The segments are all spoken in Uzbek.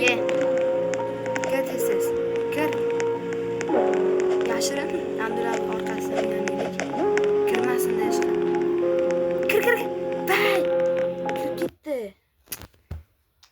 Gel. Gel tez. Gel. Yashirin. Abdulla orqasidan o'ynaylik. Kirmasin deyishdi. Kir. Bay. Kirib ketdi.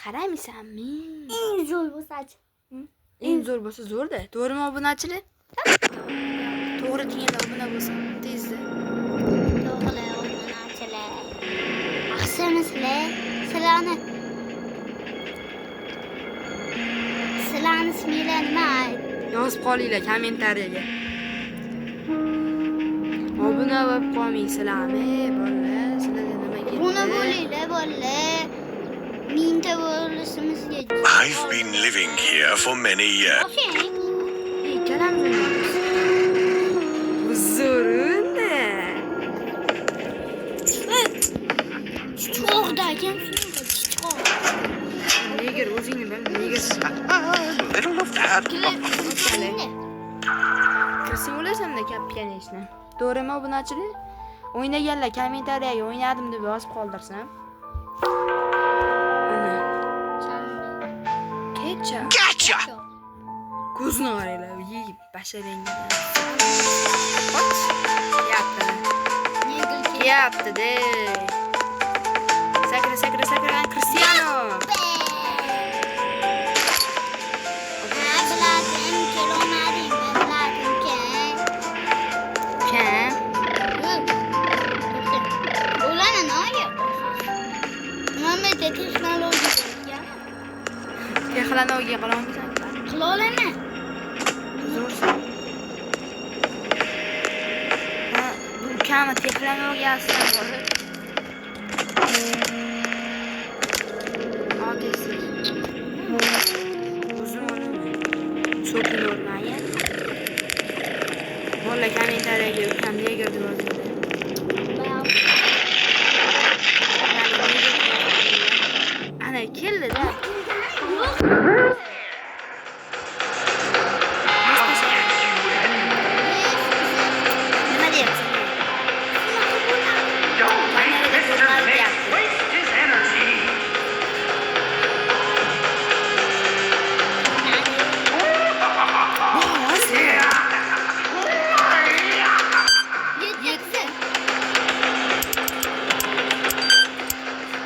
Qaraymisanmi? Eng zo'r bo'lsa-chi. Eng zo'r bo'lsa zo'rda. To'g'rimi obunachilar? To'g'ri deganlar obuna bo'lsin. Tezda. To'g'ri obunachilar. Yaxshimisizlar? Sizlarni isminglar nima? Yozib qolinglar kommentariyaga. Obuna bo'lib qolmaysizlarmi, bolalar? Sizlarga nima ketdi? Buni bo'linglar, bolalar. Mingta bo'lishimizga. I've been living here for many years. Okey. Ikkalamiz o'ynaymiz. Zo'runda. Chiqoqdagi chiqoq. Neger o'zingni bil, neger. Little of that. Kirsing o'lasan-da kapgan ishni. To'g'rimi obunachilar? O'ynaganlar kommentariyaga o'ynadim deb yozib qoldirsam. Ana. Ketcha. Gotcha! Ko'zni qaranglar, yeyib basharangga. Ot. Yapti-de. Sakra, Cristiano. Kim? Texnologiya qilamisan. Qilolaman. Zo'rsan. Ha, bu kami texnologiyasidan bor. Odisi. Uzun. So'kin o'rnagan. Bola kommentariyaga ukam neger deb yozadi. Ana keldi-da. Nima deyapsan? Waste his energy. Yetti.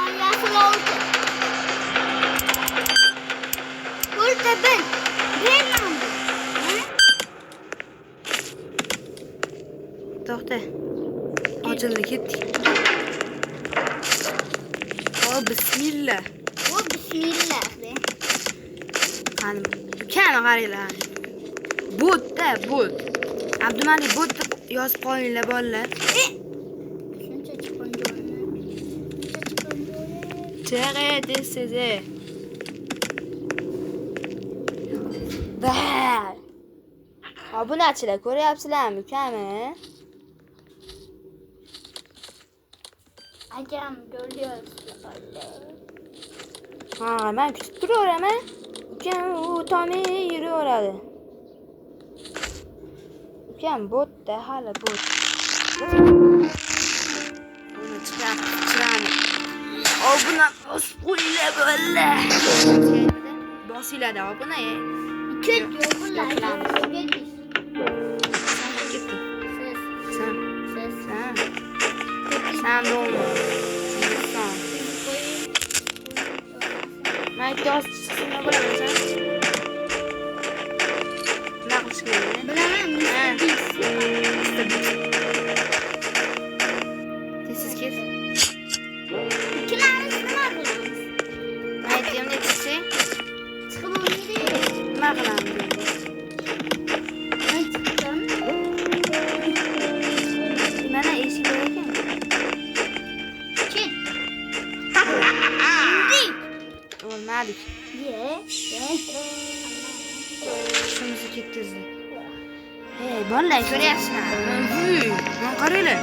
Ayasını oldu. Burada ben. Ben aldım. To'xta. Ochildi, ketdik. O, bismillah. O bismillah be. Qani, ukani qaranglar. Bot-da, bot. Abdumalik bot deb yozib qolinglar bolalar. Shuncha chiqqan joyini. Tere desize. Bah. Obunachilar ko'ryapsizlarmi ukani? Akam ko'ryapsizlar. Ha, men kutib turaveraman. Ukam u tomi yuraveradi. Ukam botda, hali bot. Buni chiqarani. Obuna bosib qo'yinglar bolalar. Bosinglar-da obuna. Ket yo'qlar. Ketdi. Siz. Sen dolma. Sen. Ben göz çıksına bırakacağım. Ne yapmış gibi? Bilemem. Sessiz kes. İkileriniz var mı? Ben diyorum ne çiçeği? Çıkıp oynayayım. Ne yapalım? Ben çıkacağım. Bana eşi verirken. Ket. Olmadı. Ye. Şumuzu getirdi. Hey, vallahi görüyorsun ha. Ben karıyla.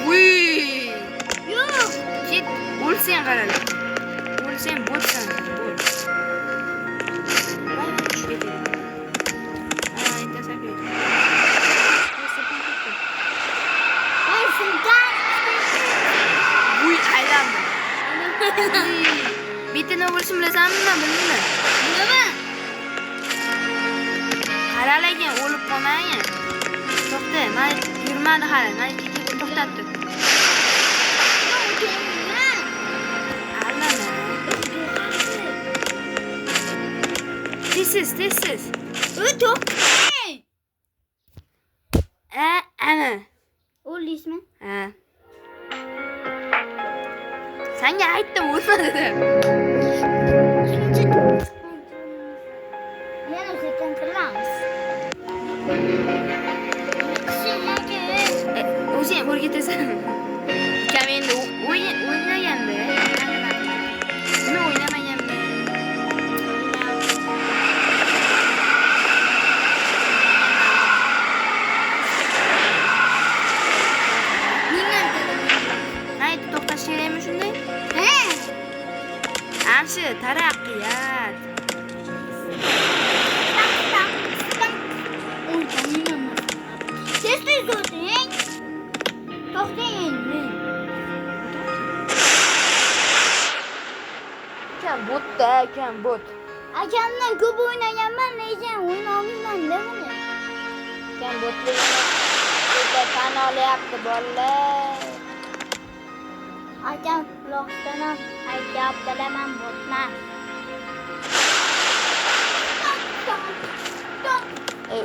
Uy. Yok. Git. Ol sen karıyla. Ol sen botsan. Bot. Ben şundan. Uy, aylanma. Uy. Bitta nima bo'lishini bilasanmi, bildingmi? Bilaman. Qaralagan o'lib qolmang. To'xta, men yurmadi hali. Men to'xtatdim. Allama. Tezsiz. To'xtang. Ana. O'ldingizmi? Ha. Senga aytdim, o'lmadi deb. Yana sekin qilamiz. O'zing o'rgatasan. Ukam endi o'ynaganda. Nima o'ynamaganda? Mayda to'xtash kerakmi shunday? Yaxshi, taraqqiyot. Tez o'ting. To'xtang endi. Ukam bot. Akamdan ko'p o'ynaganman, lekin o'ynolmayman demadi. Ukam botligini juda tan olyapti bolalar. Akam quloqdan ham aytib bilaman botman.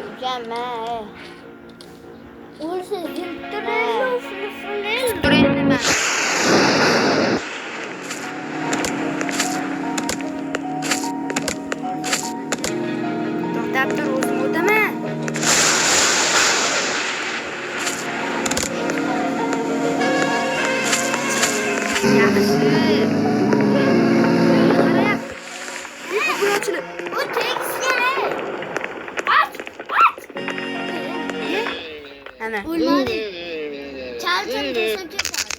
Ukam, O'lsa yurttirib, tur endi men. To'xtab tur, o'zim o'taman. Yaxshi. Qarayapti. Bu ochilib. o tekis kerak. Ana. O'lmadi. Chalchim desam ketadi.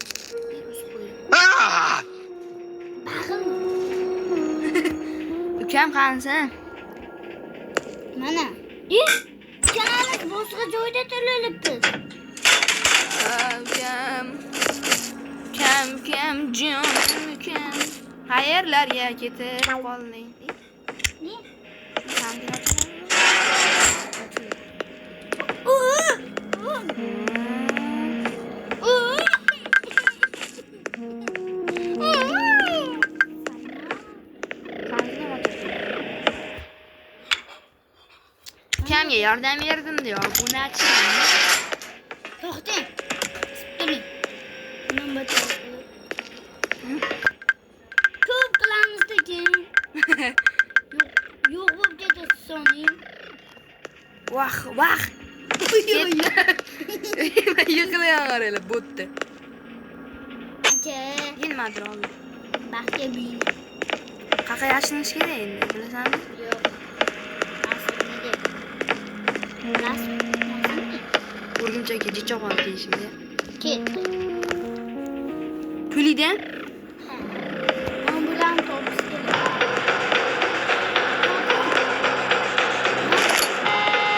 Ah! Baxim. Ukam qansin? Mana. Kanalimiz boshqa joyda turilibdi. Ukam. Qayerlarga ketib qolding? Ne? Ukamga yordam berdim diyor. Buni aching. To'xtang. Turing. Nima bo'ldi? Ko'p qilamiz degan. Yo'q bo'lib ketadi so'ning. Vah. Yiqilaveradi botda. Acha, Yilmadir oldi. baxtga buying. Qaqa yashinish kerak endi, bilasanmi? Yo'q. Nasibni. Urgumchakka jichoqon deyishimda. Ket. Pulidan? Ambulan topish kerak.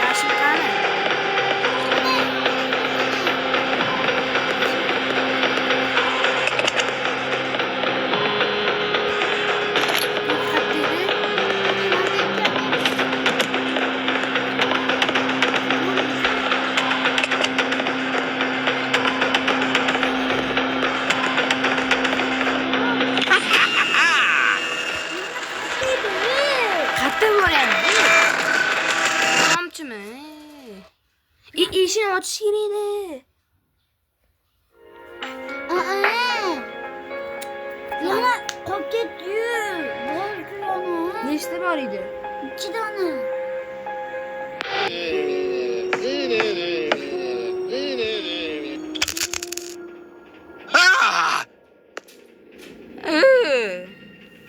Yashil qani? Eshikni ochish kerak edi. Yana qolib ketdi-yu. Bor kulani. Nechta bor edi? 2 dona. Ah!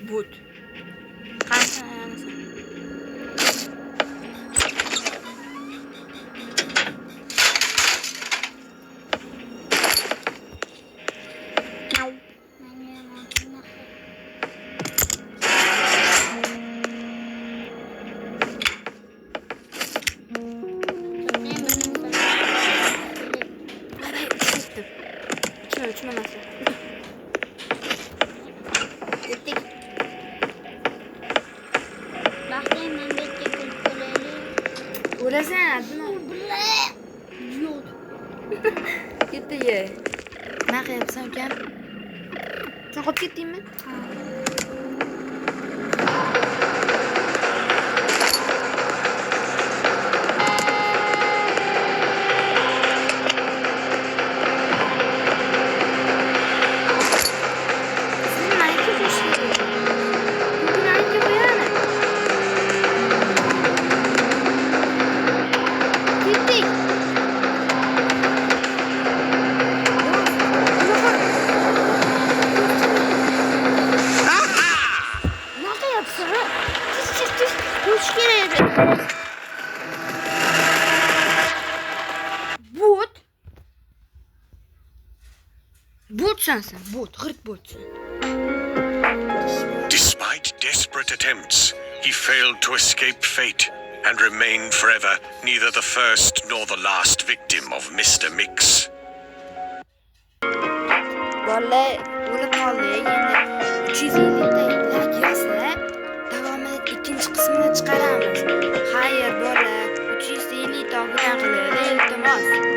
But. Qancha ayanasan? Ko'rasan, Yo'q. Gitti ye. Nima qilyapsan ukam? Sen qolib ketdingmi? Siz nimaga ko'rishdingiz? Nimaga qo'yani? Ketdik. Nima qilyapsan? Tez. Ko'chish kerak edi. Bot. Botsan sen, bot, g'irt botsan. Despite desperate attempts, he failed to escape fate and remained forever neither the first nor the last victim of Mr. Mix. Vallahi o'lib qoldi. Endi 350 ta like yozsa, davomida ikkinchi qismini chiqaramiz. Xayr, bola, 350 ta bilan qilib, iltimos.